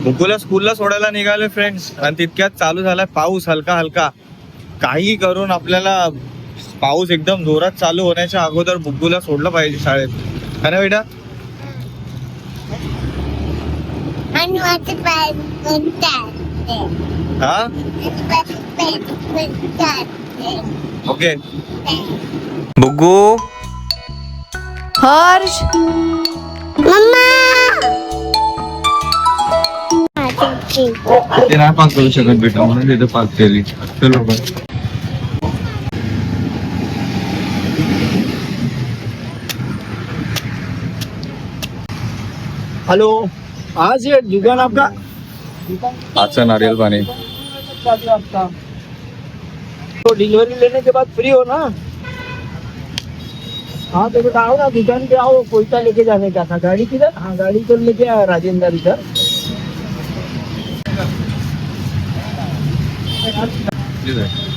बुकूला स्कूलला सोडायला निघाले फ्रेंड्स, आणि तितक्यात चालू झालाय पाऊस हलका हलका. काही करून आपल्याला पाऊस एकदम जोरात चालू होण्याच्या अगोदर बुकूला सोडलं पाहिजे शाळेत, है ना बेटा? हा ओके. बुग्गू हर्ष ते नाही पास करू शकत बेटा, म्हणून तिथे पास केली. चलो बस. हेलो, आज ये दुकान आपका आजचा नारियल पाणी. आपका तो डिलीवरी लेने के बाद फ्री हो ना? हाँ तो बेटा आओ ना, दुकान पे आओ, कोयता लेके जाने का था. गाड़ी किधर? हाँ गाड़ी तो लेके आया राजेंद्र इधर.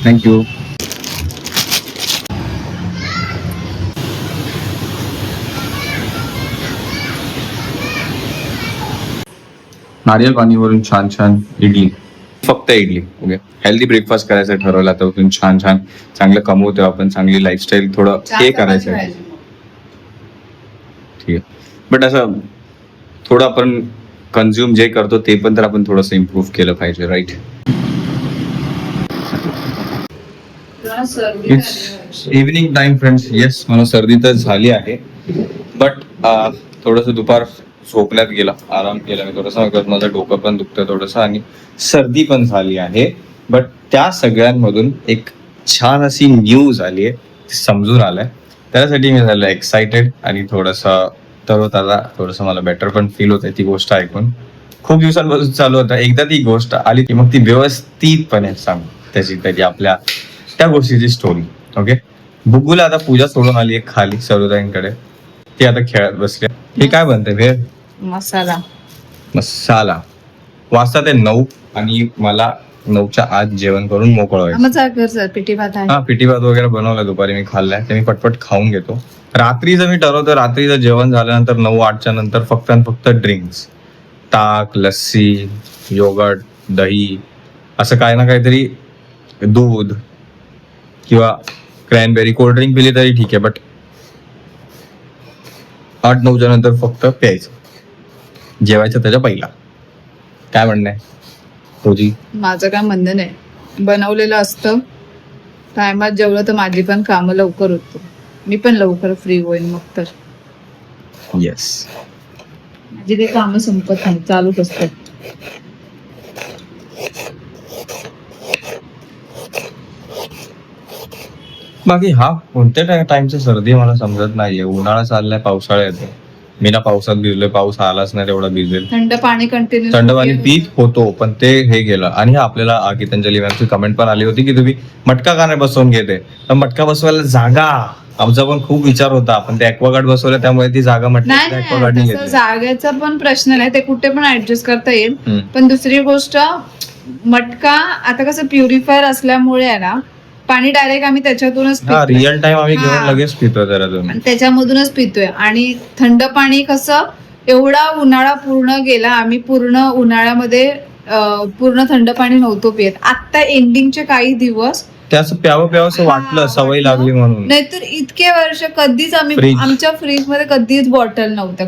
थँक्यू. नारियल पाणीवरून छान छान इडली, फक्त इडली. ओके, हेल्दी ब्रेकफास्ट करायचं ठरवलं तर उठून छान छान चांगलं कमवतोय आपण, चांगली लाईफस्टाईल थोडं हे करायचं आहे. ठीक आहे, बट असं थोडं आपण कन्झ्युम जे करतो ते पण तर आपण थोडंसं इम्प्रूव्ह केलं पाहिजे, right? It's evening time friends. Yes, मला सर्दी तर झाली आहे, बट थोडंसं दुपार झोपण्यात गेला, आराम केला मी थोडासा. माझं डोकं पण दुखतं थोडंसं आणि सर्दी पण झाली आहे. बट त्या सगळ्यांमधून एक छान अशी न्यूज आली आहे, समजून आलंय, त्यासाठी मी झालं एक्साइटेड आणि थोडंसं तरोताजा, थोडंसं मला बेटर पण फील होत आहे ती गोष्ट ऐकून. खूप दिवसांपासून चालू होतं, एकदा ती गोष्ट आली की मग ती व्यवस्थितपणे सांग त्याची आपल्या त्या गोष्टीची स्टोरी. ओके, बुगूला आता पूजा सोडून आली आहे खाली सरुताईंकडे, ती आता खेळत बसली. हे काय बनते भेळ? मसाला. मसाला. वाजता ते 9 आणि मला 9च्या आत जेवण करून मोकळं व्हायचं. पिठी भात आहे. हा, पिठी भात वगैरे बनवलाय दुपारी, मी खाल्लाय, ते मी पटपट खाऊन घेतो. रात्रीचं मी ठरवतो, रात्रीचं जेवण झाल्यानंतर 9-8च्या नंतर फक्त आणि फक्त ड्रिंक्स, ताक, लस्सी, योगर्ट, दही, असं काय ना काहीतरी, दूध किंवा क्रॅनबेरी. कोल्ड्रिंक पिली तरी ठीक आहे, बट 8-9च्या नंतर फक्त प्यायचं, जेवायचं त्याच्या पहिला. काय म्हणणं आहे तुझी? माझं काय म्हणणं नाही, बनवलेलं असतं, टायमात जेवलं तर माझी पण कामं लवकर होतो, मी पण लवकर फ्री होईन मग तर. येस, माझी काही कामं संपत नाही, चालूच असतात. बाकी हा कोणत्या टाइमची सर्दी मला समजत नाहीये. उन्हाळा चाललाय, पावसाळा येतो, मी ना पावसात भिजलोय, पाऊस आलाच नाही तेवढा भिजेल. थंड पाणी कंटिन्यू, थंड पाणी पीत होतो, पण ते हे गेलं. आणि आपल्याला गीतांजली मॅमची कमेंट पण आली होती की तुम्ही मटका का नाही बसवून घेते, तर मटका बसवायला जागा, आमचा पण खूप विचार होता, पण ते ॲक्वागार्ड बसवलं त्यामुळे ती जागा नाही. जागेचा पण प्रश्न नाही, ते कुठे पण ऍडजस्ट करता येईल. पण दुसरी गोष्ट, मटका आता कसं प्युरिफायर असल्यामुळे आहे ना, पाणी डायरेक्ट आम्ही त्याच्यातूनच रिअल टाइम आम्ही घेऊन लगेच पितो त्याच्यामधूनच पितोय. आणि थंड पाणी कसं, एवढा उन्हाळा पूर्ण गेला, आम्ही पूर्ण उन्हाळ्यामध्ये पूर्ण थंड पाणी नव्हतो पित. आता एंडिंगचे काही दिवस त्याचं प्यावं वाटलं, सवय लागली म्हणून. नाहीतर इतके वर्ष कधीच आम्ही आमच्या फ्रीज मध्ये कधीच बॉटल नव्हत्या,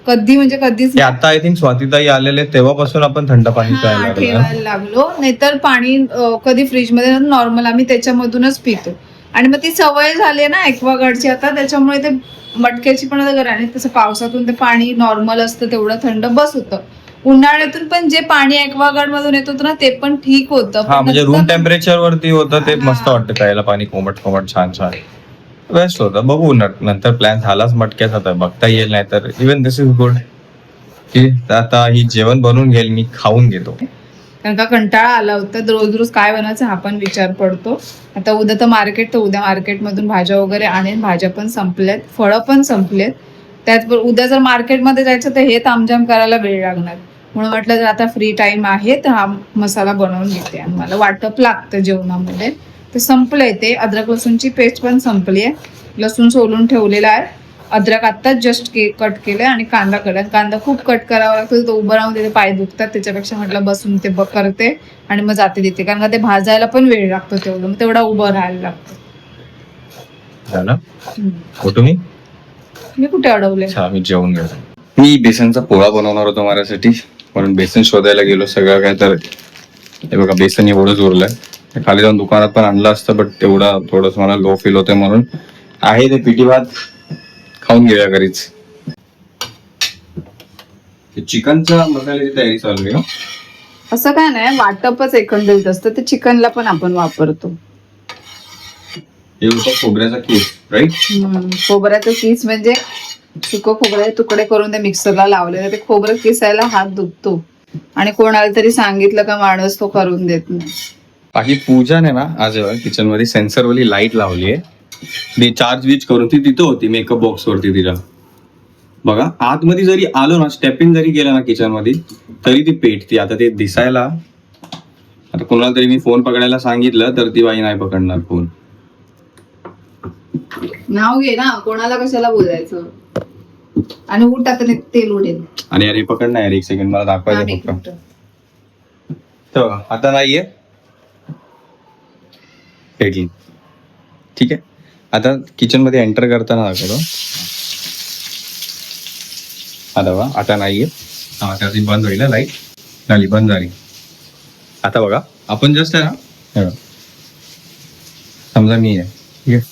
कधी म्हणजे कधीच. आता आय थिंक स्वातीताई आलेले तेव्हापासून आपण थंड पाणी ठेवायला लागलो, नाहीतर पाणी कधी फ्रीज मध्ये नॉर्मल आम्ही त्याच्यामधूनच पितो. आणि मग ती सवय झाली ना ॲक्वागार्डची आता, त्याच्यामुळे ते मटक्याची पण आता आणि तसं पावसातून ते पाणी नॉर्मल असतं तेवढं थंड बस होतं. उन्हाळ्यातून पण जे पाणी ॲक्वागार्ड मधून येत होतं ना, ते पण ठीक होतं. म्हणजे रूम टेम्परेचर वरती होतं ते, मस्त वाटतं प्यायला पाणी, कोमट कोमट छान छान, बेस्ट होतं. बघू नंतर प्लॅन झालाच मटक्याचा तर बघता येईल, नाही तर इव्हन दिस इज गुड की आता ही जेवण बनवून घेईल, मी खाऊन घेतो. कारण का कंटाळा आला होता, रोज रोज काय बनायचं हा पण विचार पडतो. आता उद्या तर उद्या मार्केटमधून भाज्या वगैरे आणेन, भाज्या पण संपल्यात, फळं पण संपलेत. त्याचबरोबर उद्या जर मार्केटमध्ये जायचं तर हे तामझाम करायला वेळ लागणार, म्हणून म्हटलं जर आता फ्री टाइम आहे तर हा मसाला बनवून घेते. आणि मला वाटप लागतं जेवणामध्ये, ते संपलंय. ते अद्रक लसूणची पेस्ट पण संपली आहे, लसूण सोलून ठेवलेला आहे. अद्रक आत्ताच जस्ट कट केलंय आणि कांदा केलाय. कांदा खूप कट करावा लागतो, तो उभं राहून तिथे पाय दुखतात, त्याच्यापेक्षा म्हटलं बसून ते करते आणि मग जाते तिथे, कारण का ते भाजायला पण वेळ लागतो तेवढं, मग तेवढा उभं राहायला लागतं. झालं फोटो मी कुठे अडवले? मी जेवून गेलो. मी बेसनचा पोळा बनवणार होतो माझ्यासाठी, म्हणून बेसन शोधायला गेलो सगळं काय. तर हे बघा बेसन एवढंच उरलंय, खाली जाऊन दुकानात पण आणलं असतं, बट तेवढा थोडंसं मला लो फील होतंय, म्हणून आहे ते पिठी भात खाऊन घेऊया घरीच. चिकनचा मसाल्याची तयारी चालू आहे. असं काय नाही, वाटपच एकंदरीत असतं, ते चिकनला पण आपण वापरतो. हे होतं खोबऱ्याचा केस, राईट? खोबऱ्याचं किस म्हणजे सुकं खोबऱ्याचे तुकडे करून ते मिक्सरला लावले, ते खोबरं किसायला हात दुखतो, आणि कोणाला तरी सांगितलं का माणूस तो करून देत नाही. बाकी पूजाने ना आज किचन मध्ये सेन्सरवाली लाईट लावली आहे, मी चार्ज वीज करून ती तिथं होती मेकअप बॉक्स वरती तिला. बघा आतमध्ये जरी आलो ना, स्टेपिंग जरी गेला ना किचन मध्ये, तरी ती पेटती. आता ते दिसायला, आता कोणाला तरी मी फोन पकडायला सांगितलं तर ती बाई नाही पकडणार फोन. नाव घे ना, कोणाला कशाला बोलायचं. आणि उठ आता तेल उडेल. आणि अरे पकड ना यार, एक सेकंड मला दाखवायचं फक्त. तर आता नाहीये, पेटली. ठीक आहे, आता किचन मध्ये एंटर करताना दाखवतो. आता बघा, आता नाहीये. आता ती बंद होईल लाईट, झाली बंद झाली. आता बघा आपण जस्ट आहे ना, हे बघा. समजा मी आहे, ठीक आहे,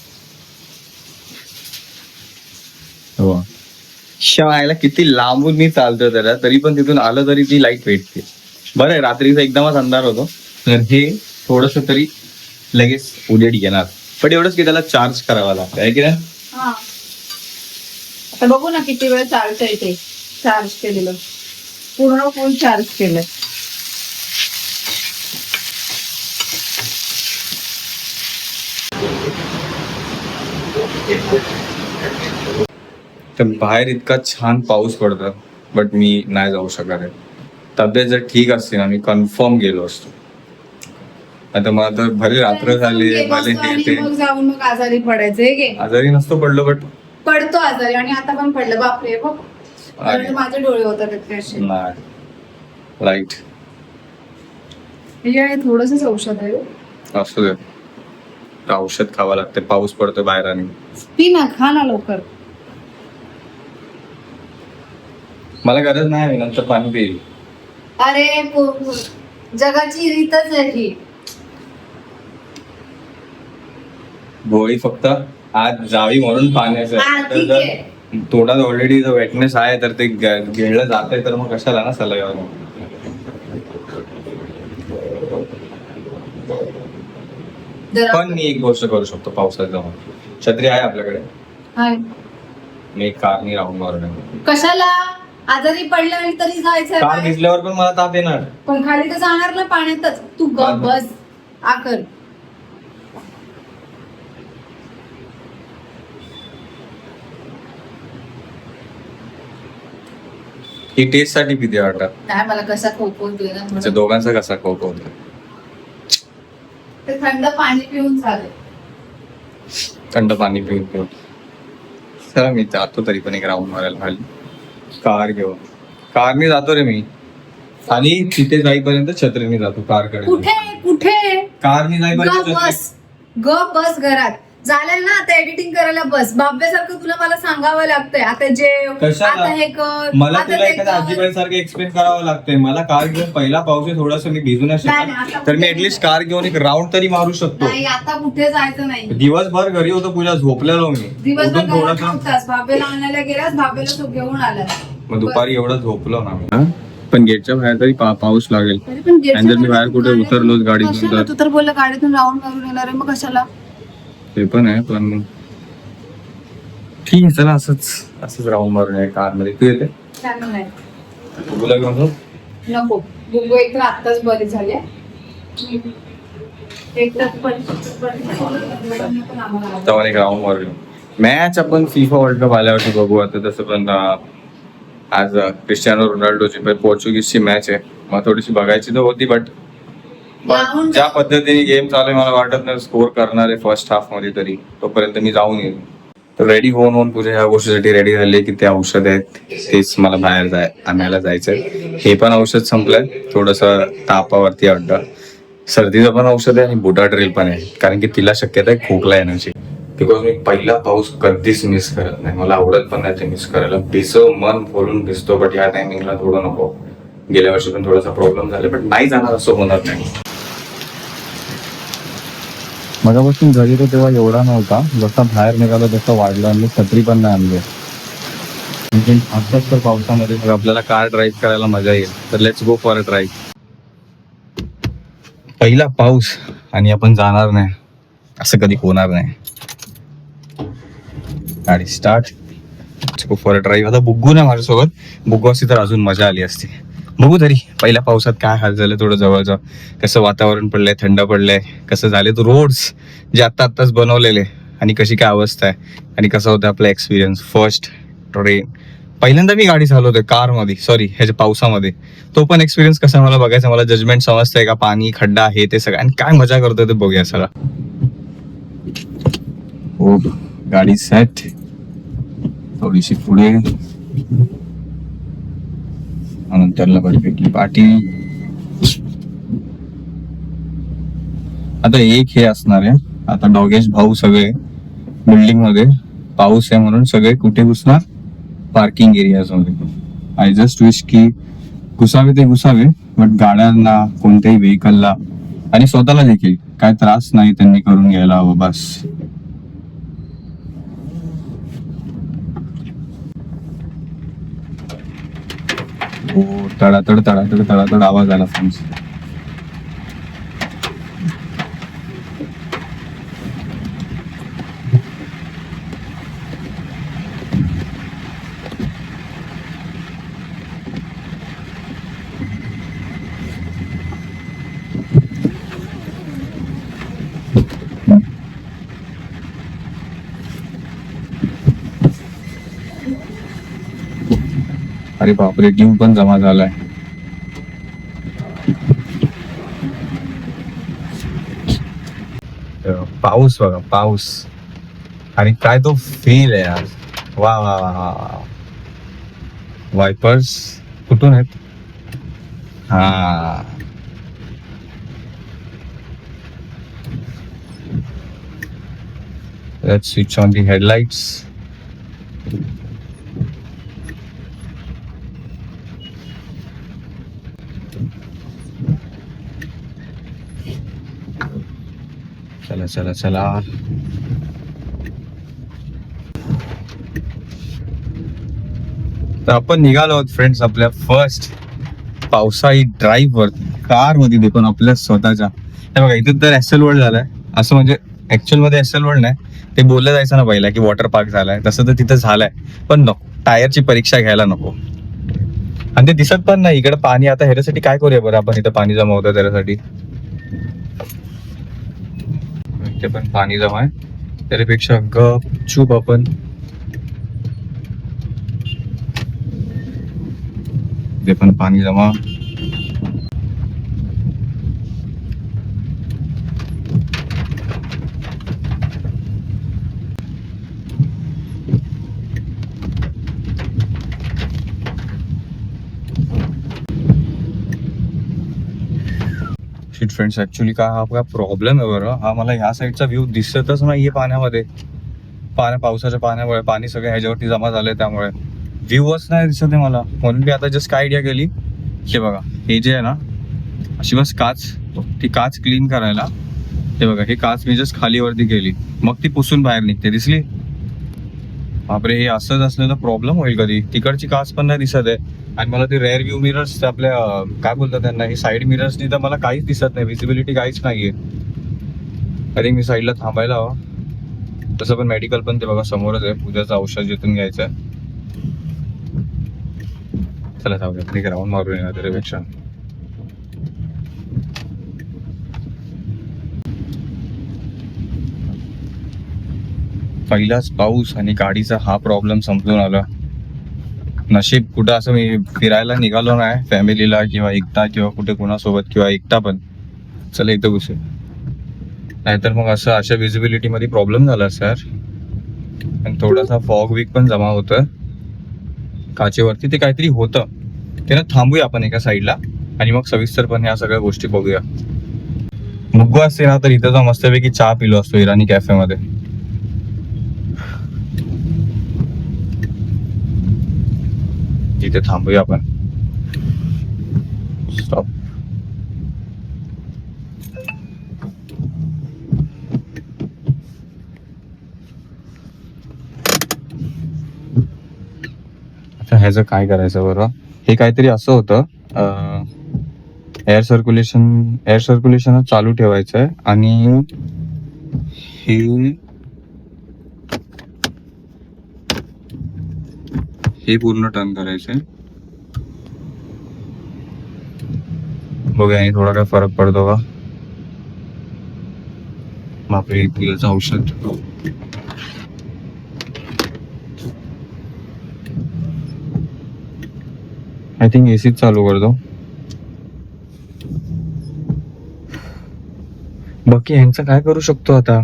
हो शाळेला किती लांबून मी चालतोय त्याला, तरी पण तिथून आलं तरी ती लाईट पेटते. बरं आहे, रात्रीचा एकदमच अंधार होतो, तर हे थोडस तरी लगेच उजेड घेणार. पण एवढंच की त्याला चार्ज करावा लागतं, आहे की नाही? आता बघू ना किती वेळ चालतंय ते. चार्ज केलेलं पूर्ण फुल चार्ज केलंय. तर बाहेर इतका छान पाऊस पडतो, बट मी नाही जाऊ शकत आहे. तब्येत जर ठीक असते ना, मी कन्फर्म गेलो असतो. आता मला तर भले रात्र झाली, भले हे ते, मग जाऊन मग आजारी पडायचं. आजारी नसतो पडलो, बट पडतो आजारी, आणि आता पण पडलं. बापरे बघ, माझे डोळे होतात नाही राईट. थोडंसंच औषध आहे. असू दे, औषध खावं लागते, पाऊस पडतो बाहेर. आणि पी ना, खा ना लवकर. मला गरज नाही, मी नंतर पाणी पिईल. अरे जगाची रीतच आहे ही. गोळी फक्त आज जावी म्हणून पाण्याचं, तोंडात ऑलरेडी जर वेटनेस आहे तर ते गिळलं जातंय, तर मग कशाला ना सलग. पण मी एक गोष्ट करू शकतो पावसात जाऊन, छत्री आहे आपल्याकडे, मी एक कारनी राहून मारून. कशाला? आजारी पडल्यावर तरी जायचं. कार भिजल्यावर पण मला ताप येणार, पण खाली तर जाणार ना पाण्यातच. तू गप बस आकर. ही टेस्ट साठी पिते वाटत. नाही, मला कसा खोकवतोय ना. दोघांचा कसा खोकवतो. ते थंड पाणी पिऊन झालं. थंड पाणी पिऊन चला मी जातो तरी पण एक राऊंड मारायला खाली, कार घेऊन. कारने जातो रे मी, आणि तिथे जाईपर्यंत छत्रीने जातो कारकडे. कुठे कारने जाईपर्यंत गप बस घरात. झालं ना, आता एडिटिंग करायला बस. बाब्यासारखं तुला मला सांगावं लागतंय, आता जेव, आता हे कर, मला तुला एखाद्या आजीबाईसारखं एक्सप्लेन करावं लागतंय. मला कार घेऊन पहिला पाऊस आहे, थोडस मी भिजू नाही शकत, तर मी ऍटलीस्ट कार घेऊन एक राऊंड तरी मारू शकतो. नाही, आता कुठे जायचं नाही. दिवसभर घरी होतो पूजा, झोपलेलो मी. दिवसभर थोडस बाबेला आणायला गेलास, बाबेला तो घेऊन आला, मग दुपारी एवढं झोपलो ना. पण गेटच्या बाहेर तरी पाऊस लागेल, आणि जर मी बाहेर कुठे उतरलोच गाडीतून, तू तर बोलला गाडीतून राऊंड मारून येणार आहे, मग कशाला? ते पण आहे, पण ठीक आहे, चला असंच राऊंड मारून आहे कार मध्ये. तू येते? तुला घेऊन जाऊ? नको, गुगू एक तर आत्ताच बरी झाली. एक राऊंड मारून मॅच आपण फिफा वर्ल्ड कप आल्यावरती बघू. आता तसं पण आज क्रिस्टियानो रोनाल्डोची पोर्चुगीजची मॅच आहे, मग थोडीशी बघायची तर होती, बट ज्या पद्धतीने गेम चालू आहे मला वाटत नाही स्कोर करणार आहे फर्स्ट हाफ मध्ये तरी. तोपर्यंत मी जाऊन येईल. रेडी होऊन पूजा ह्या गोष्टीसाठी रेडी झाली की ते औषध आहेत तेच मला बाहेर आणायला जायचंय. हे पण औषध संपलंय, थोडस तापावरती वाटतं. सर्दीचं पण औषध आहे आणि बुटा ड्रिल पण आहे, कारण की तिला शक्यता आहे खोकला येण्याची. बिकॉज मी पहिला पाऊस कधीच मिस करत नाही, मला आवडत पण नाही ते मिस करायला. भिजव मन खोलून भिजतो, बट या टायमिंगला थोडं नको. गेल्या वर्षी पण थोडासा प्रॉब्लेम झाला, बट नाही जाणार असं होणार नाही. मगापासून घरी तर तेव्हा एवढा नव्हता, जसा बाहेर निघालो तसं वाढलं आणि छत्री पण नाही आणली. म्हणजे आताच तर पावसामध्ये मग आपल्याला कार ड्राईव्ह करायला मजा येईल, तर let's go for a drive. पहिला पाऊस आणि आपण जाणार नाही असं कधी होणार नाही. गाडी start, go for a drive. आता बुग्गू नाही माझ्यासोबत, बुग्गू असती तर अजून मजा आली असती. बघू तरी पहिल्या पावसात काय हाल झालं, थोडं जवळचं कसं वातावरण पडलंय, थंड पडलंय, कसं झाले तो रोड्स जे आत्ताच बनवलेले आणि कशी काय अवस्था आहे आणि कसं होतं आपला एक्सपिरियन्स. फर्स्ट ट्रेन, पहिल्यांदा मी गाडी चालवतोय कारमध्ये, सॉरी ह्याच्या पावसामध्ये. तो पण एक्सपिरियन्स कसा मला बघायचा, मला जजमेंट समजतंय का, पाणी खड्डा हे ते सगळं आणि काय मजा करतोय ते बघूया सगळं. हो गाडी सेट, थोडीशी पुढे नंतरला परफेक्टली पाठी. आता एक हे असणार आहे, आता डॉगेश भाऊ सगळे बिल्डिंग मध्ये, पाऊस आहे म्हणून सगळे कुठे घुसणार, पार्किंग एरियाज मध्ये. आय जस्ट विश की घुसावे ते घुसावे, बट गाड्यांना, कोणत्याही व्हेकलला आणि स्वतःला देखील काय त्रास नाही त्यांनी करून घ्यायला हवं बस. हो तडातड तडातड तडातड आवाज आला फ्रेंड्स. अरे बापरे, ड्यू पण जमा झालाय. पाऊस बघा, पाऊस आणि काय तो फील आहे यार. वा वा वा वा. वायपर्स कुठून आहेत? हा let's switch on the headlights. चला चला चला. तर आपण निघालो आहोत फ्रेंड्स आपल्या फर्स्ट पावसाळी ड्राईव्ह वर, कार मध्ये पण आपल्या स्वतःच्या. हे बघा इथे तर एसएल वर्ल्ड झालाय, असं म्हणजे ऍक्च्युअल मध्ये एसएल वर्ल्ड नाही, ते बोललं जायचं ना पहिला की वॉटर पार्क झालाय, तसं तर तिथं झालाय, पण नको टायरची परीक्षा घ्यायला नको. आणि ते दिसत पण नाही इकडे पाणी. आता ह्याच्यासाठी काय करूया बरं आपण, इथं पाणी जमा होतं त्याच्यासाठी, इथे पण पाणी जमा आहे, त्यापेक्षा गपचूप आपण इथे पण पाणी जमा. फ्रेंड्स ऍक्च्युली काय हा आपला प्रॉब्लेम आहे बरं, हा मला ह्या साईडचा व्ह्यू दिसतच नाहीये पाण्यामध्ये. पावसाच्या पाण्यामुळे पाणी सगळं ह्याच्यावरती जमा झालंय, त्यामुळे व्ह्यूच नाही दिसत आहे मला. म्हणून मी आता जस्ट काय आयडिया केली, हे बघा हे जे आहे ना अशी बस काच, ती काच क्लीन करायला, हे बघा हे काच मी जस्ट खालीवरती केली, मग ती पुसून बाहेर निघते. दिसली? बापरे, हे असंच असलेला प्रॉब्लेम होईल कधी. तिकडची काच पण नाही दिसत आहे आणि मला ते रेअर व्ह्यू मिरर्स आपल्या काय बोलतात त्यांना, हे साईड मिरर्सनी तर मला काहीच दिसत नाही, विजिबिलिटी काहीच नाहीये. अरे मी साईडला थांबायला हवा. तसं पण मेडिकल पण ते बघा समोरच आहे, उद्याचं औषध जिथून घ्यायचं आहे. चला जाऊया, एक राऊंड मारून येणार त्याच्यापेक्षा. पहिलाच पाऊस आणि गाडीचा हा प्रॉब्लेम समजून आला. नशीब कुठं असं मी फिरायला निघालो नाही फॅमिलीला किंवा एकटा किंवा कुठे कोणासोबत किंवा एकटा पण. चला एकदा घुसे, नाहीतर मग असं अशा विजिबिलिटी मध्ये प्रॉब्लेम झाला सर. आणि थोडासा फॉग वीक पण जमा होतोय काचेवरती. ते काहीतरी होतं ते ना, थांबूया आपण एका साईडला आणि मग सविस्तरपणे ह्या सगळ्या गोष्टी बघूया. मुग्गू असते ना तर इथं तर मस्तपैकी चहा पिलो असतो इराणी कॅफेमध्ये. इथे थांबूया आपण. स्टॉप. आता ह्याचं काय करायचं बरं. हे काहीतरी असं होतं, एअर सर्क्युलेशन चालू ठेवायचं आहे आणि हे पूर्ण टर्न करायचंय. बघूया आणि थोडा काय फरक पडतो का. बापरे, पिल्याचं औषध. आय थिंक एसीच चालू करतो. बाकी ह्यांचं काय करू शकतो आता.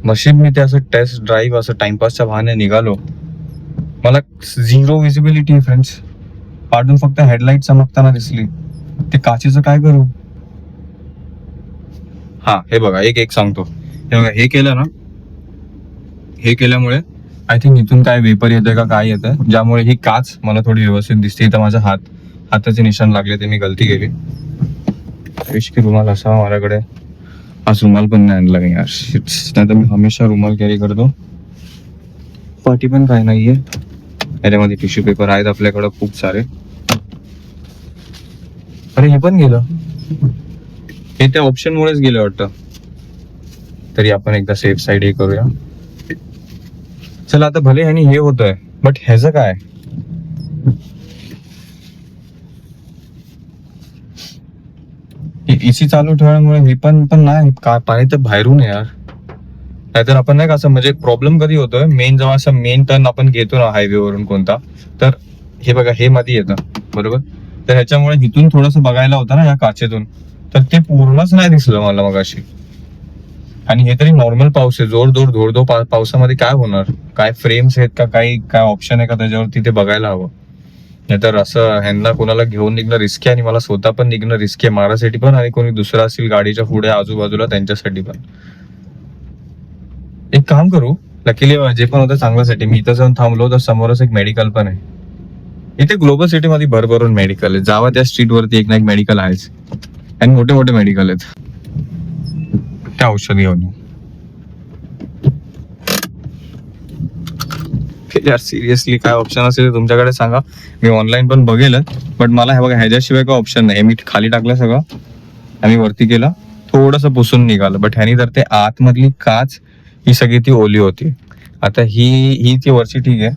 नशीब मी ते असं टेस्ट ड्राईव्ह असं टाइमपासच्या बहाने निघालो. मला 0 विजिबिलिटी फ्रेंड्स. पाठून फक्त हेडलाईट चमकताना दिसली. ते काचेचं काय करू. हा हे बघा, एक सांगतो. हे बघा, हे केलं ना, हे केल्यामुळे आय थिंक इथून काय वेपर येतंय का काय येतंय, ज्यामुळे ही काच मला थोडी व्यवस्थित दिसते. इथं माझा हाताचे निशाण लागले, ते मी गलती केली. की रुमाल असावा माझ्याकडे. आज रुमाल पण नाही आणला मी यार. नाही तर मी हमेशा रुमाल कॅरी करतो. पाठी पण काय नाहीये. याच्यामध्ये टिश्यू पेपर आहेत आपल्याकडं खूप सारे. अरे हे पण गेलं. हे त्या ऑप्शन मुळेच गेलं वाटतं. तरी आपण एकदा सेफ साईड हे करूया. चला आता भले ह्यानी हे होतंय, बट ह्याचं काय. एसी चालू ठेवण्यामुळे हे पण नाही का पाणी तर बाहेरून यार. नाहीतर आपण नाही का असं, म्हणजे प्रॉब्लेम कधी होतोय मेन, जेव्हा असं मेन टर्न आपण घेतो ना हायवेवरून कोणता, तर हे बघा हे मध्ये येतं बरोबर. तर ह्याच्यामुळे इथून थोडंसं बघायला होतं ना या काचेतून, तर ते पूर्णच नाही दिसलं मला मगाशी. आणि हे तरी नॉर्मल पाऊस आहे, जोर पावसामध्ये काय होणार. काय फ्रेम्स आहेत का, काय ऑप्शन आहे का त्याच्यावरती, ते बघायला हवं. नाहीतर असं ह्यांना कोणाला घेऊन निघणं रिस्की, आणि मला स्वतः पण निघणं रिस्की आहे माझ्यासाठी पण, आणि कोणी दुसरा असेल गाडीच्या पुढे आजूबाजूला त्यांच्यासाठी पण. एक काम करू, लकीली जे पण होतं चांगल्यासाठी. मी इथं जाऊन थांबलो तर समोरच एक मेडिकल पण आहे. इथे ग्लोबल सिटी मध्ये भरभरून मेडिकल आहे. जावा त्या स्ट्रीट वरती एक ना एक मेडिकल आहेच, आणि मोठे मोठे मेडिकल आहेत. त्या औषध घेऊन यार. सिरियसली काय ऑप्शन असेल तुमच्याकडे सांगा. मी ऑनलाईन पण बघेल, बट मला हे बघा ह्याच्याशिवाय काय ऑप्शन नाही. मी खाली टाकलं सगळं आणि वरती केलं, थोडंसं पुसून निघालं. बट ह्यानी तर ते आतमधली काच ही सगळी ती ओली होती. आता ही ती वरची ठीक आहे,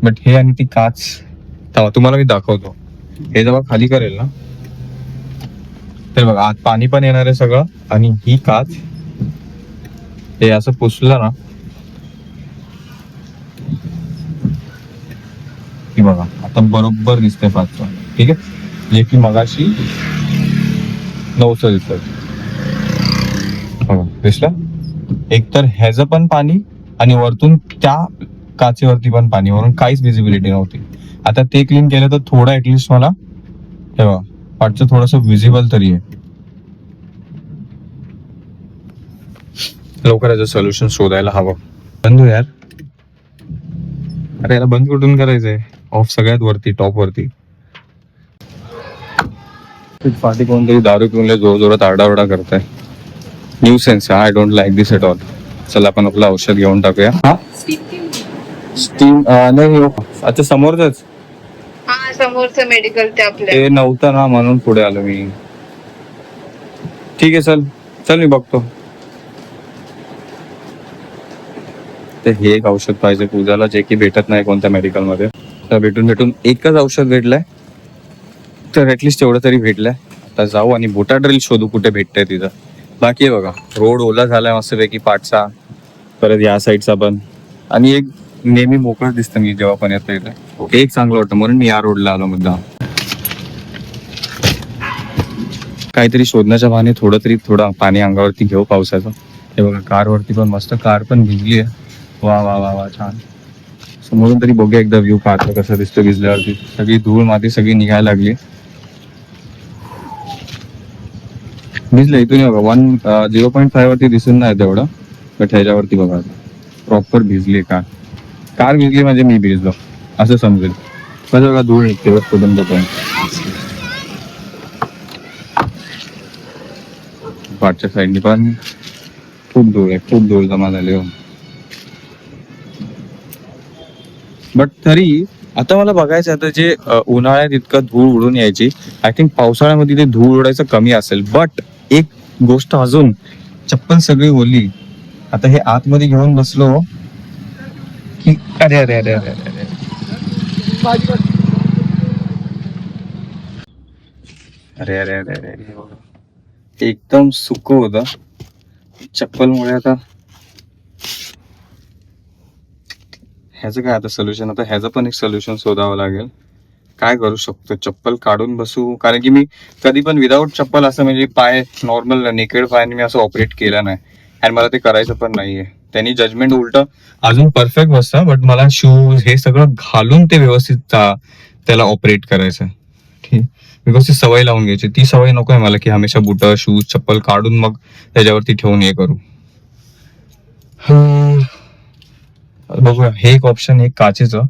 बट हे आणि ती काच तुम्हाला मी दाखवतो. हे जेव्हा खाली करेल ना, तर बघा आत पाणी पण येणार आहे सगळं, आणि ही काच हे असं पुसलं ना, की बघा आता बरोबर दिसतंय 5चं. ठीक आहे, जे की मगाशी 9चं दिसत. दिसलं. एकतर ह्याचं पण पाणी आणि वरतून त्या काचेवरती पण पाणी, म्हणून काहीच विजिबिलिटी नव्हती. आता ते क्लीन केलं तर थोडं ऍटलिस्ट मला हे बघा पाठचं थोडस विजिबल तरी आहे. लवकर याचं सोल्युशन शोधायला हवं. बंद हो यार. अरे याला बंद कुठून करायचंय. ऑफ सगळ्यात वरती, टॉप वरती. पाठी कोणतरी दारू पिऊन जोर जोरात आरडाओरडा करताय. New sense. I don't like this at all. चला आपण आपलं औषध घेऊन टाकूया. हा स्टीम नाही. अच्छा समोरच. हा समोरचं मेडिकल ते आपल्या. ते नव्हतं ना म्हणून पुढे आलो मी. ठीक आहे चल मी बघतो. ते हे एक औषध पाहिजे पूजाला, जे की भेटत नाही कोणत्या मेडिकल मध्ये. तर भेटून एकच औषध भेटलंय, तर ऍटलिस्ट तेवढं तरी भेटलंय. आता जाऊ आणि बोटा ड्रिल शोधू कुठे भेटतंय तिथं. बाकी बघा रोड ओला झालाय मस्तपैकी पाठचा, परत या साईडचा पण, आणि एक नेहमी मोकळं दिसतं मी जेव्हा पण येतं इथं. एक चांगलं वाटतं म्हणून मी या रोडला आलो मुद्दा. काहीतरी शोधण्याच्या बहाने थोडं पाणी अंगावरती घेऊ पावसाचं. हे बघा कारवरती पण मस्त, कार पण भिजली आहे. वा वा वा वा छान. समोरून तरी बघूया एकदा व्ह्यू कारचा कसा दिसतो भिजल्यावरती. सगळी धूळ माती सगळी निघायला लागली. भिजलं इथून बघा 0.5 वरती दिसून नाही तेवढं, बट ह्याच्यावरती बघा प्रॉपर भिजली कार. कार भिजली म्हणजे मी भिजलो असं समजेल. कसं बघा धूळ निघते वरपर्यंत पण. पाठच्या साईडनी पण खूप धूळ आहे, खूप धूळ जमा झाली. बट तरी आता मला बघायचं आता जे उन्हाळ्यात इतकं धूळ उडून यायची, आय थिंक पावसाळ्यामध्ये ते धूळ उडायचं कमी असेल. बट एक गोष्ट अजून, चप्पल सगळी ओली. आता हे आतमध्ये घेऊन बसलो की अरे अरे अरे अरे अरे अरे अरे अरे अरे अरे एकदम सुक होतं चप्पलमुळे. आता ह्याचं काय आता सोल्युशन, आता ह्याचं पण एक सोल्युशन शोधावं लागेल. काय करू शकतो, चप्पल काढून बसू, कारण की मी कधी पण विदाऊट चप्पल असं म्हणजे पाय नॉर्मल नेकेड पायाने मी असं ऑपरेट केलं नाही, आणि मला ते करायचं पण नाहीये. त्यांनी जजमेंट उलट अजून परफेक्ट बसतं, बट मला शूज हे सगळं घालून ते व्यवस्थित त्याला ऑपरेट करायचं. ठीक, बिकॉज ती सवय लावून घ्यायची. ती सवय नको आहे मला की हमेशा बुट शूज चप्पल काढून मग त्याच्यावरती ठेवून हे करू. बघूया, हे एक ऑप्शन, एक काचेचं,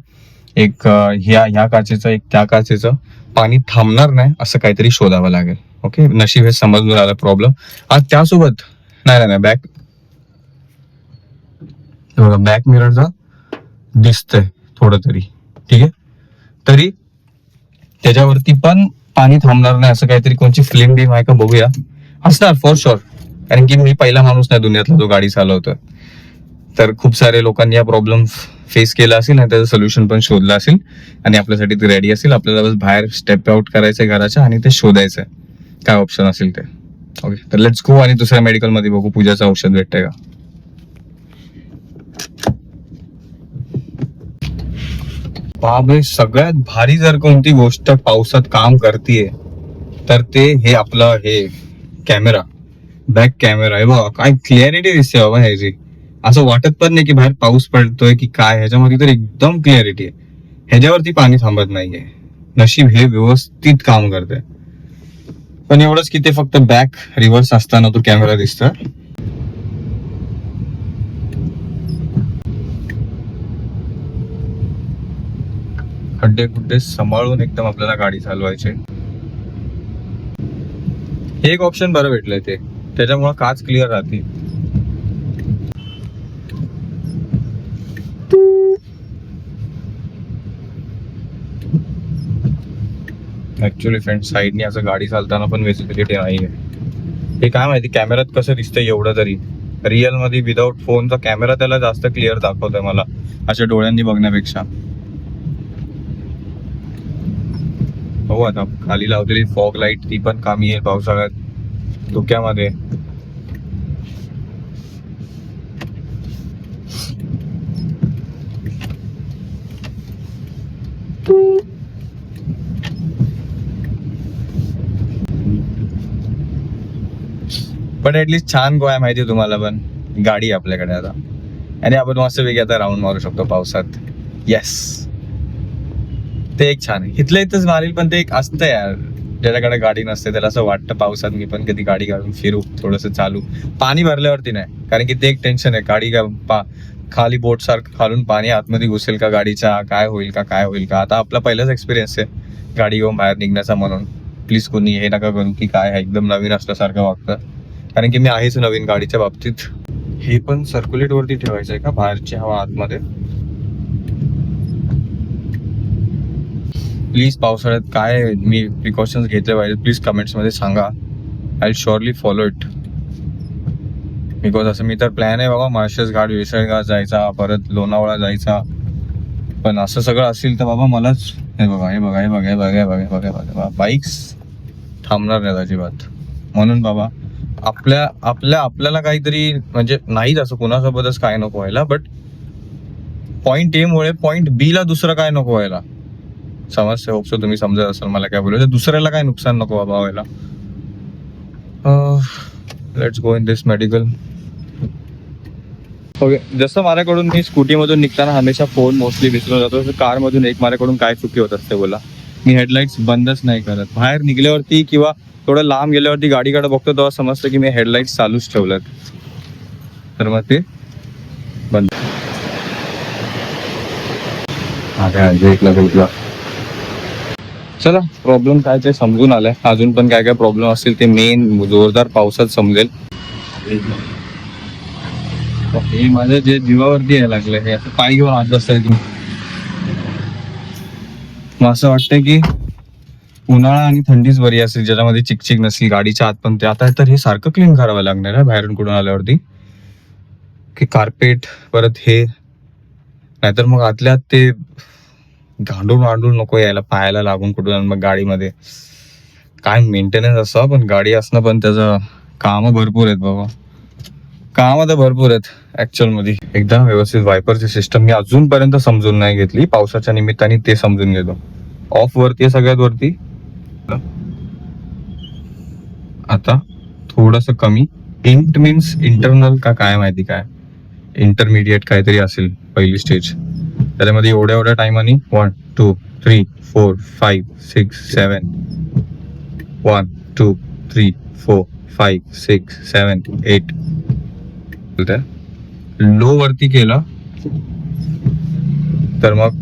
एक ह्या काचेचं, एक त्या काचेचं. पाणी थांबणार नाही असं काहीतरी शोधावं लागेल. ओके, नशीब हे समजून आला प्रॉब्लेम. आज त्यासोबत नाही बॅक मिररचा दिसतंय थोडं तरी, ठीक आहे. तरी त्याच्यावरती पण पाणी थांबणार नाही असं काहीतरी कोणची फिल्म बीम आहे का बघूया. असणार फॉर शुअर, कारण की मी पहिला माणूस नाही दुनियातला जो गाडी चालवतोय. तर खूप सारे लोकांनी हा प्रॉब्लेम फेस केला असेल आणि त्याचं सोल्युशन पण शोधलं असेल, आणि आपल्यासाठी ते रेडी असेल. आपल्याला बस बाहेर स्टेप आउट करायचंय घराच्या आणि ते शोधायचंय काय ऑप्शन असेल ते. ओके, तर लेट्स गो आणि दुसऱ्या मेडिकल मध्ये बघू पूजाचं औषध भेटतंय का. बापरे, सगळ्यात भारी जर कोणती गोष्ट पावसात काम करतीये तर ते हे आपलं हे कॅमेरा, बॅक कॅमेरा आहे बघा. काय क्लिअरिटी दिसते बाबा ह्याची. असं वाटत पण नाही की बाहेर पाऊस पडतोय की काय, ह्याच्यामध्ये तर एकदम क्लिअरिटी आहे. ह्याच्यावरती पाणी थांबत नाहीये. नशीब हे व्यवस्थित काम करतंय. पण एवढंच की ते फक्त बॅक रिव्हर्स असताना तो कॅमेरा दिसतोय. खड्डे खुड्डे सांभाळून एकदम आपल्याला गाडी चालवायची. हे एक ऑप्शन बरं भेटलंय ते, त्याच्यामुळे काच क्लिअर राहते. ऍक्च्युली फ्रेंड साईडनी असं गाडी चालताना पण विजिबिलिटी नाहीये. हे काय माहिती कॅमेऱ्यात कसं दिसतंय एवढं तरी, रिअल मध्ये विदाऊट फोनचा कॅमेरा त्याला जास्त क्लिअर दाखवतोय मला अशा डोळ्यांनी बघण्यापेक्षा. हो, आता खाली लावलेली फॉग लाईट ती पण कामी येईल पावसाळ्यात धुक्यामध्ये. पण ऍटलीस्ट छान गोवा माहिती तुम्हाला, पण गाडी आपल्याकडे आता, आणि आपण मस्त वेगळी आता राऊंड मारू शकतो पावसात. येस, ते एक छान आहे. इथलं इथंच मारेल, पण ते एक असतं यार, ज्याच्याकडे गाडी नसते त्याला असं वाटतं पावसात मी पण कधी गाडी काढून फिरू, थोडंसं चालू. पाणी भरल्यावरती नाही, कारण की ते एक टेन्शन आहे. गाडी खाली बोट सारखं खालून पाणी आतमध्ये घुसेल का गाडीच्या, काय होईल का. आता आपला पहिलाच एक्सपिरियन्स आहे गाडी घेऊन बाहेर निघण्याचा, म्हणून प्लीज कोणी हे नका करू की काय एकदम नवीन असल्यासारखं वागतं, कारण की मी आहेच नवीन गाडीच्या बाबतीत. हे पण सर्क्युलेट वरती ठेवायचं आहे का, बाहेरची हवा आतमध्ये. प्लीज पावसाळ्यात काय मी प्रिकॉशन्स घेतले पाहिजे प्लीज कमेंट्स मध्ये सांगा. I will surely follow it. Because असं मी तर प्लॅन आहे बाबा माळशेज घाट, विसळघाट जायचा, परत लोणावळा जायचा. पण असं सगळं असेल तर बाबा मलाच हे बघा बाईक्स थांबणार नाहीत अजिबात. म्हणून बाबा आपल्याला काहीतरी म्हणजे नाहीच असं कुणासोबतच काय नको व्हायला, बट पॉइंट ए मुळे पॉइंट बी ला दुसरं काय नको व्हायला. समजते, होपसो तुम्ही समजत असाल मला काय बोलायचं. दुसऱ्याला काय नुकसान नको बाबा व्हायला. Let's go in this medical. Okay, जसं माझ्याकडून मी स्कूटीमधून निघताना हमेशा फोन मोस्टली विसरून जातो, तसं कारमधून एक माझ्याकडून काय चुकी होत असते बोला. मी हेडलाईट्स बंदच नाही करत. बाहेर निघल्यावरती किंवा थोडं लांब गेल्यावरती गाडीकडे बघतो तेव्हा समजतं की मी हेडलाईट्स चालूच ठेवल्यात, तर मग ते बंद. चला, प्रॉब्लेम काय ते समजून आलाय. अजून पण काय काय प्रॉब्लेम असतील ते मेन जोरदार पावसात समजेल. हे माझ्या जे जीवावरती यायला लागलं, हे असं पाय घेऊन आज असेल की मग असं वाटतंय की उन्हाळा आणि थंडीच बरी असेल, ज्याच्यामध्ये चिकचिक नसेल गाडीच्या आत. पण ते आता तर हे सारखं क्लीन करावं लागणार आहे बाहेरून कुठून आल्यावरती, की कार्पेट परत हे, नाहीतर मग आतल्यात ते गांडून नको यायला पायाला लागून कुठून. मग गाडीमध्ये काय मेंटेनन्स असावं, पण गाडी असणं पण त्याचं कामं भरपूर आहेत बाबा, कामं तर भरपूर आहेत ऍक्च्युअल मध्ये. एकदा व्यवस्थित वायपरची सिस्टम मी अजूनपर्यंत समजून नाही घेतली, पावसाच्या निमित्ताने ते समजून घेतो. ऑफ वरती सगळ्यात वरती, आता थोडस कमी. इंट मीन्स इंटरनल का काय माहिती, काय इंटरमिडिएट काहीतरी असेल पहिली स्टेज. त्याच्यामध्ये एवढ्या टाइमानी 1 2 3 4 5 6 7 1 2 3 4 5 6 7 8 लो वरती केला तर मग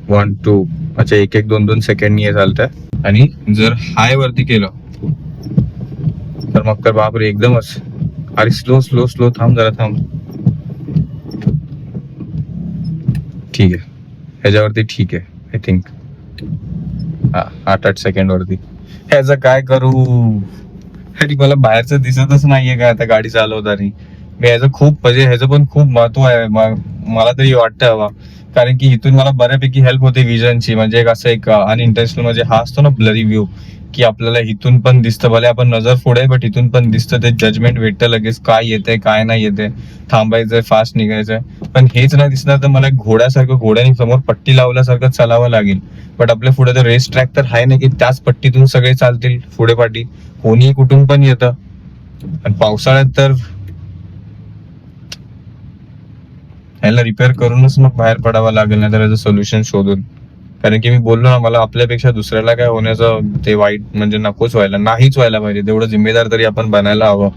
1 2, अच्छा 1 1 2 2 सेकंड हे चालतंय. आणि जर हाय वरती केलं तर मग तर बापरे एकदमच. अरे स्लो थांब जरा, थांब. ठीक आहे, ह्याच्यावरती ठीक आहे आय थिंक. हा 8 सेकंड वरती. ह्याचं काय करू, अरे मला बाहेरचं दिसतच नाहीये काय आता गाडी चालवताना. मी ह्याचं खूप म्हणजे ह्याचं पण खूप महत्व आहे मला तरी वाटतं हवा, कारण की इथून मला बऱ्यापैकी हेल्प होते विजनची. म्हणजे एक असं एक अनइंटेन्शनल म्हणजे हा असतो ना ब्लरी व्ह्यू, की आपल्याला इथून पण दिसतं, भले आपण नजर पुढे बट इथून पण दिसतं. ते जजमेंट भेटतं लगेच, काय येतंय काय नाही येते, थांबायचंय फास्ट निघायचंय. पण हेच नाही दिसणार तर मला घोड्याने समोर पट्टी लावल्यासारखं चालावं लागेल. बट आपल्या पुढे तर रेस ट्रॅक तर आहे ना, की त्याच पट्टीतून सगळे चालतील पुढे पाठी, कोणी कुठून पण येतं. आणि पावसाळ्यात तर ह्याला रिपेअर करूनच मग बाहेर पडावं लागेल, नाही तर याचं सोल्युशन शोधून. कारण की मी बोललो ना, मला आपल्यापेक्षा दुसऱ्याला काय होण्याचं ते वाईट म्हणजे नकोच व्हायला, नाहीच व्हायला पाहिजे. तेवढं जिम्मेदार तरी आपण बनायला हवं.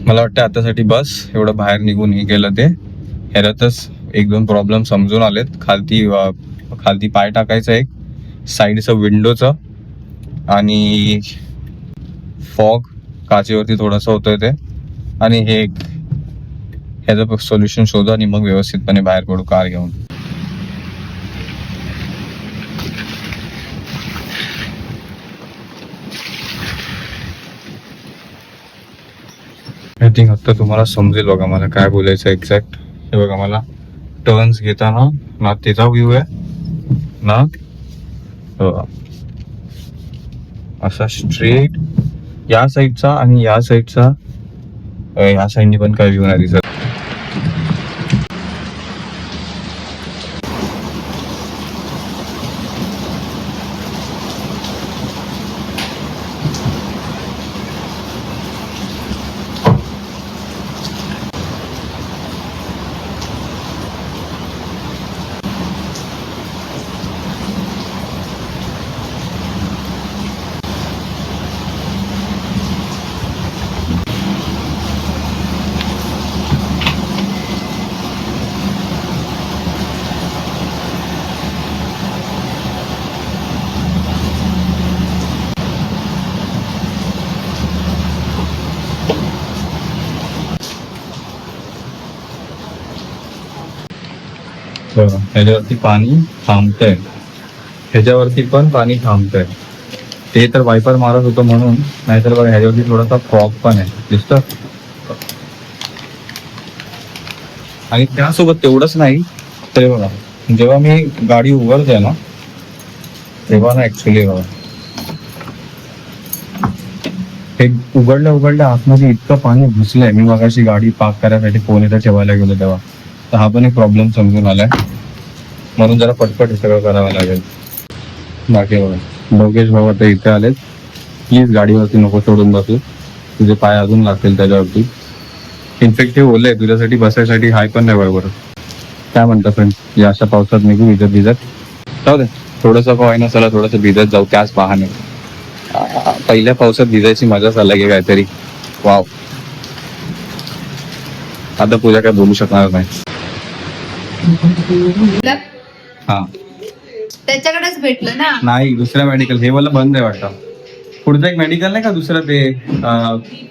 मला वाटतं आतासाठी बस एवढं बाहेर निघून हे केलं ते. ह्याच्यातच 1-2 प्रॉब्लेम समजून आलेत. खालती पाय टाकायचं, एक साईडचं विंडोचं, आणि फॉग काचेवरती थोडंसं होतंय ते. आणि हे ह्याचं सोल्युशन शोधा आणि मग व्यवस्थितपणे बाहेर पडू कार घेऊन. आय थिंक आता तुम्हाला समजेल बघा मला काय बोलायचं एक्झॅक्ट. हे बघा, मला टर्न्स घेताना ना त्याचा व्ह्यू आहे ना असा स्ट्रेट या साईडचा, आणि या साईडचा, या साईडनी पण काय व्ह्यू नाही दिसत. ह्याच्यावरती पाणी थांबतंय, ह्याच्यावरती पण पाणी थांबतंय. ते तर वायपर मारत होतं म्हणून, नाहीतर बघा ह्याच्यावरती थोडासा फॉग पण आहे, दिसतं. आणि त्यासोबत तेवढंच नाही तर बघा, जेव्हा मी गाडी उघडते ना तेव्हा ना ऍक्च्युली बघा, हे उघडल्या आतमध्ये इतकं पाणी घुसलंय. मी मगाशी गाडी पार्क करायसाठी फोन इथं ठेवायला गेलो तेव्हा, तर हा पण एक प्रॉब्लेम समजून आलाय. म्हणून जरा पटपट हे सगळं करावं लागेल. बाकी बघा, लोकेश भाऊ आता इथे आलेत. प्लीज गाडीवरती नको सोडून बसू, तुझे पाय अजून लागतील त्याच्यावरती. इन्फेक्टिव्ह ओलंय तुझ्यासाठी बसायसाठी हाय पण नाही बरोबर. काय म्हणता फ्रेंड, या अशा पावसात निघू भिजत भिजत? जाऊ दे, थोडंसं का होईना चला थोडंसं भिजत जाऊ त्याच बहाने. पहिल्या पावसात भिजायची मजाच अलग आहे काहीतरी. वाव. आता पूजा काय बोलू शकणार नाही. हा त्याच्याकडेच भेटलं ना. नाही, दुसऱ्या मेडिकल हे वाला बंद आहे वाटतं. पुढचं एक मेडिकल नाही का दुसरं ते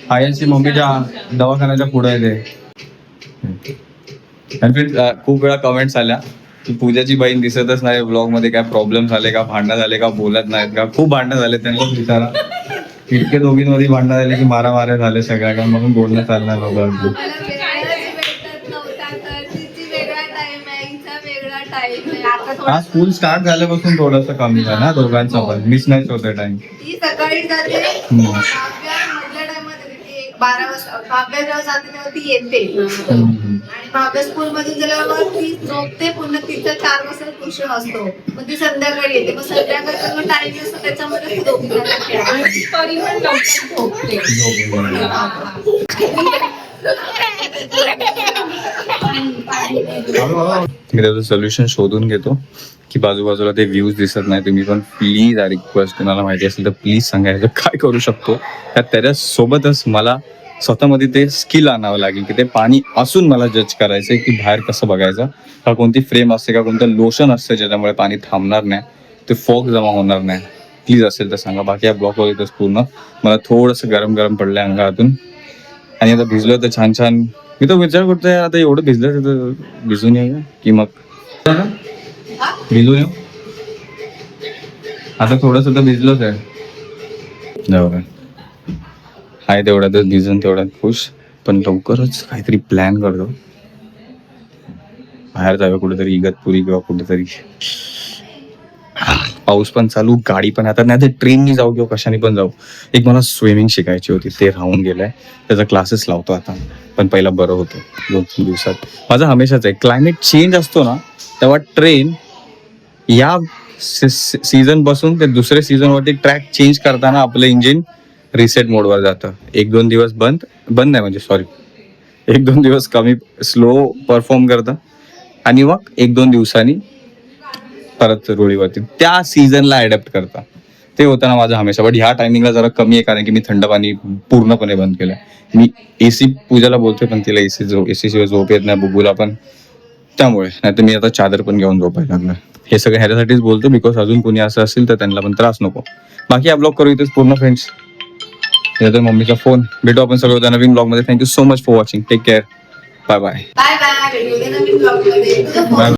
आयनची मम्मीच्या दवाखान्याच्या पुढे आहे ते. खूप वेळा कमेंट्स आल्या की पूजाची बहीण दिसतच नाही ब्लॉग मध्ये, काय प्रॉब्लेम झाले का, भांडणं झाले का, बोलत नाहीत का. खूप भांडणं झाले त्यांना विचारा. इतके दोघींमध्ये भांडणं झाले की मारामाऱ्या झाले सगळ्या का, म्हणून बोलणं चालणार नव्हतं. आज स्कूल स्टार्ट झाल्यापासून थोडंसं कमी झालं ना दोघांचं पण, मिसमॅच होतं टाइम. सकाळी जाते मधल्या टाइमात 12 वाजता भाव्या जाते तेव्हा ती येते आणि भाव्या स्कूल मधून गेल्यावर ती झोपते, पुन्हा तिचा 4 वाजता ट्युशन असतो, मग ती संध्याकाळी येते, मग संध्याकाळचा जो टाइम असतो त्याच्यामध्ये ती दोघी तरी पण लवकर झोपते. मी त्याचं सोल्युशन शोधून घेतो की बाजूबाजूला ते व्ह्यूज दिसत नाही. तुम्ही पण प्लीज रिक्वेस्ट, कुणाला माहिती असेल तर प्लीज सांगायचं काय करू शकतो. त्याच्या सोबतच मला स्वतःमध्ये ते स्किल आणावं लागेल की ते पाणी असून मला जज करायचंय की बाहेर कसं बघायचं, का कोणती फ्रेम असते का कोणतं लोशन असतं ज्याच्यामुळे पाणी थांबणार नाही, ते फॉग जमा होणार नाही. प्लीज असेल तर सांगा. बाकी या ब्लॉक वगैरेच पूर्ण मला थोडंसं गरम गरम पडलंय अंगातून आणि आता भिजलो तर छान छान. मी तर विचार करतोय आता एवढं भिजलं तर भिजून येऊ की मग भिजून येऊ. आता थोडस तर भिजलोच आहे. हाय तेवढ्यातच भिजून तेवढ्यात खुश, पण लवकरच काहीतरी प्लॅन करतो. बाहेर जाऊया कुठेतरी इगतपुरी किंवा कुठेतरी. पाऊस पण चालू, गाडी पण आता नाही तर ट्रेननी जाऊ किंवा कशाने पण जाऊ. एक मला स्विमिंग शिकायची होती, ते राहून गेलंय. त्याचा क्लासेस लावतो आता, पण पहिला बरं होतं 2-3 दिवसात. माझं हमेशाच आहे क्लायमेट चेंज असतो ना तेव्हा ट्रेन या सीझन पासून ते दुसऱ्या सीझन वरती ट्रॅक चेंज करताना आपलं इंजिन रिसेट मोडवर जातं. 1-2 दिवस बंद नाही म्हणजे सॉरी 1-2 दिवस कमी स्लो परफॉर्म करतं आणि मग 1-2 दिवसांनी परत रुळीवरती त्या सीझनला अडॅप्ट करता. ते होतं ना माझं हमेशा. बट ह्या टायमिंगला जरा कमी आहे कारण की मी थंड पाणी पूर्णपणे बंद केलंय. मी एसी पूजाला बोलतोय पण तिला एसी शिवाय झोप येत नाही, बुबूला पण, त्यामुळे. नाही तर मी आता चादर पण घेऊन झोपायला लागलं. हे सगळं ह्याच्यासाठीच बोलतो बिकॉज अजून कोणी असं असेल तर त्यांना पण त्रास नको. बाकी हा ब्लॉग करू इथेच पूर्ण फ्रेंड्स. तर मम्मीचा फोन. भेटू आपण सगळं उद्या नवीन ब्लॉग मध्ये. Thank you so much for watching. Take care. Bye bye. Bye bye. Bye.